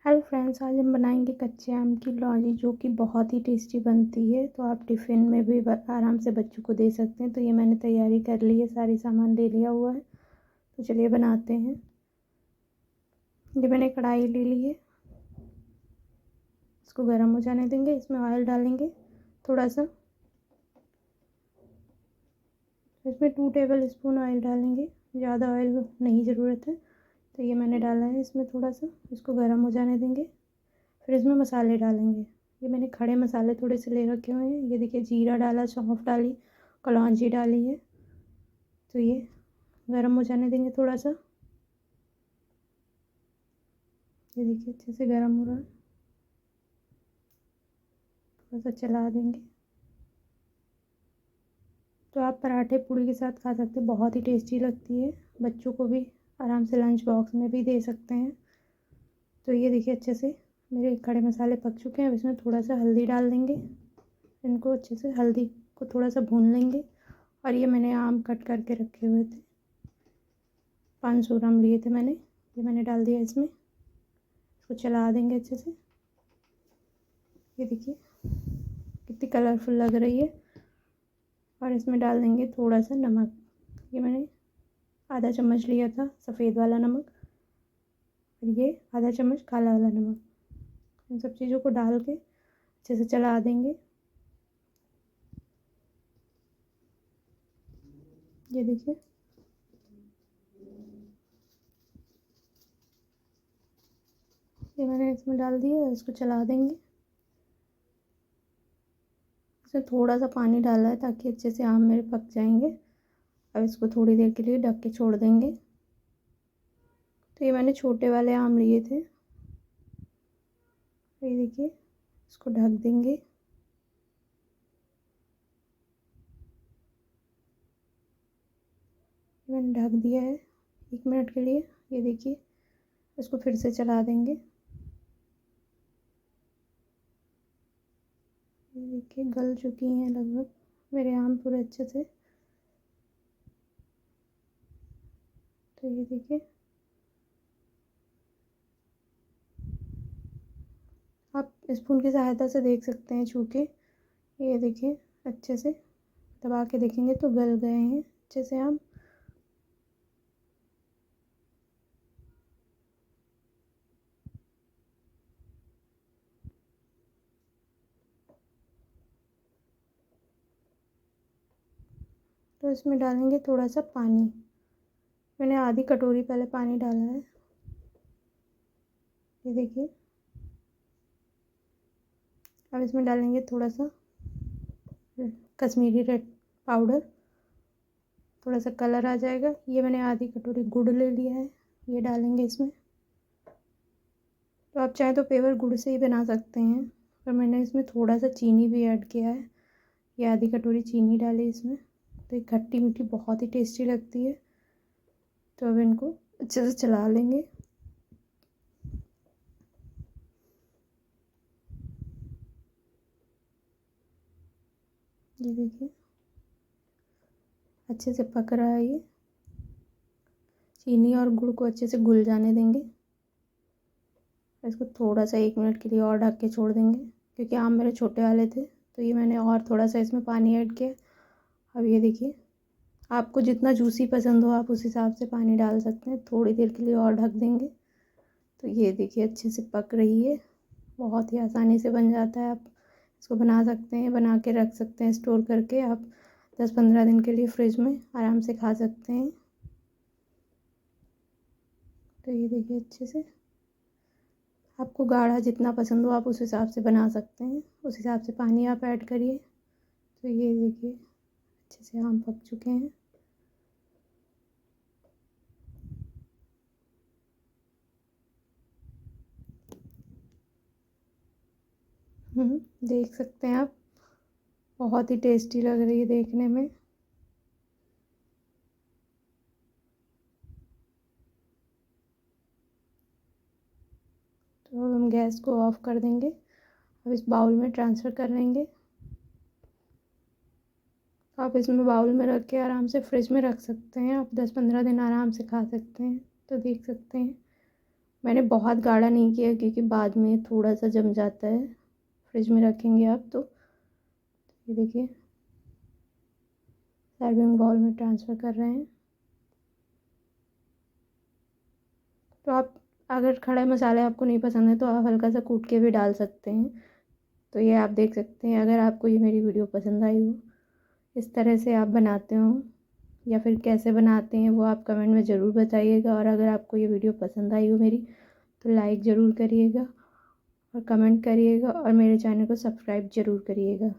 Hello friends, आज हम बनाएंगे कच्चे आम की लौजी जो कि बहुत ही टेस्टी बनती है। तो आप टिफ़िन में भी आराम से बच्चों को दे सकते हैं। तो ये मैंने तैयारी कर ली है, सारी सामान ले लिया हुआ है। तो चलिए बनाते हैं। ये मैंने कढ़ाई ले ली है, इसको गर्म हो जाने देंगे। इसमें ऑयल डालेंगे थोड़ा सा, इसमें 2 टेबल स्पून ऑयल डालेंगे, ज़्यादा ऑयल नहीं ज़रूरत है। तो ये मैंने डाला है इसमें थोड़ा सा, इसको गर्म हो जाने देंगे। फिर इसमें मसाले डालेंगे। ये मैंने खड़े मसाले थोड़े से ले रखे हुए हैं। ये देखिए, जीरा डाला, सौंफ डाली, कलौंजी डाली है। तो ये गरम हो जाने देंगे थोड़ा सा। ये देखिए अच्छे से गरम हो रहा है, थोड़ा सा चला देंगे। तो आप पराठे पूड़ी के साथ खा सकते हैं, बहुत ही टेस्टी लगती है। बच्चों को भी आराम से लंच बॉक्स में भी दे सकते हैं। तो ये देखिए अच्छे से मेरे खड़े मसाले पक चुके हैं। अब इसमें थोड़ा सा हल्दी डाल देंगे। इनको अच्छे से हल्दी को थोड़ा सा भून लेंगे। और ये मैंने आम कट करके रखे हुए थे, 500 ग्राम लिए थे मैंने, ये मैंने डाल दिया इसमें। इसको चला देंगे अच्छे से। ये देखिए कितनी कलरफुल लग रही है। और इसमें डाल देंगे थोड़ा सा नमक। ये मैंने आधा चम्मच लिया था सफ़ेद वाला नमक, और ये आधा चम्मच काला वाला नमक। इन सब चीज़ों को डाल के अच्छे से चला देंगे। ये देखिए ये मैंने इसमें डाल दिया है, इसको चला देंगे। इसमें थोड़ा सा पानी डाला है ताकि अच्छे से आम मेरे पक जाएंगे। अब इसको थोड़ी देर के लिए ढक के छोड़ देंगे। तो ये मैंने छोटे वाले आम लिए थे। ये देखिए, इसको ढक देंगे। मैंने ढक दिया है 1 मिनट के लिए। ये देखिए, इसको फिर से चला देंगे। ये देखिए गल चुकी हैं लगभग मेरे आम पूरे अच्छे से। तो ये देखिए, आप स्पून की सहायता से देख सकते हैं छू के। ये देखिए अच्छे से दबा के देखेंगे तो गल गए हैं अच्छे से आम। तो इसमें डालेंगे थोड़ा सा पानी। मैंने आधी कटोरी पहले पानी डाला है। ये देखिए, अब इसमें डालेंगे थोड़ा सा कश्मीरी रेड पाउडर, थोड़ा सा कलर आ जाएगा। ये मैंने आधी कटोरी गुड़ ले लिया है, ये डालेंगे इसमें। तो आप चाहें तो पेवर गुड़ से ही बना सकते हैं, पर मैंने इसमें थोड़ा सा चीनी भी ऐड किया है। ये आधी कटोरी चीनी डाली इसमें। तो ये खट्टी मीठी बहुत ही टेस्टी लगती है। तो अब इनको अच्छे से चला लेंगे। ये देखिए अच्छे से पक रहा है। ये चीनी और गुड़ को अच्छे से घुल जाने देंगे। इसको थोड़ा सा 1 मिनट के लिए और ढक के छोड़ देंगे, क्योंकि आम मेरे छोटे वाले थे। तो ये मैंने और थोड़ा सा इसमें पानी ऐड किया। अब ये देखिए, आपको जितना जूसी पसंद हो आप उस हिसाब से पानी डाल सकते हैं। थोड़ी देर के लिए और ढक देंगे। तो ये देखिए अच्छे से पक रही है, बहुत ही आसानी से बन जाता है। आप इसको बना सकते हैं, बना के रख सकते हैं स्टोर करके। आप 10-15 दिन के लिए फ्रिज में आराम से खा सकते हैं। तो ये देखिए अच्छे से, आपको गाढ़ा जितना पसंद हो आप उस हिसाब से बना सकते हैं, उस हिसाब से पानी आप ऐड करिए। तो ये देखिए अच्छे से आम पक चुके हैं। देख सकते हैं आप, बहुत ही टेस्टी लग रही है देखने में। तो अब हम गैस को ऑफ कर देंगे। अब इस बाउल में ट्रांसफ़र कर लेंगे। आप इसमें बाउल में रख के आराम से फ्रिज में रख सकते हैं। आप 10-15 दिन आराम से खा सकते हैं। तो देख सकते हैं मैंने बहुत गाढ़ा नहीं किया क्योंकि बाद में थोड़ा सा जम जाता है, फ्रिज में रखेंगे आप तो। ये देखिए सर्विंग बाउल में ट्रांसफ़र कर रहे हैं। तो आप अगर खड़े मसाले आपको नहीं पसंद है तो आप हल्का सा कूट के भी डाल सकते हैं। तो ये आप देख सकते हैं। अगर आपको ये मेरी वीडियो पसंद आई हो, इस तरह से आप बनाते हो या फिर कैसे बनाते हैं वो आप कमेंट में ज़रूर बताइएगा। और अगर आपको ये वीडियो पसंद आई हो मेरी, तो लाइक ज़रूर करिएगा और कमेंट करिएगा और मेरे चैनल को सब्सक्राइब ज़रूर करिएगा।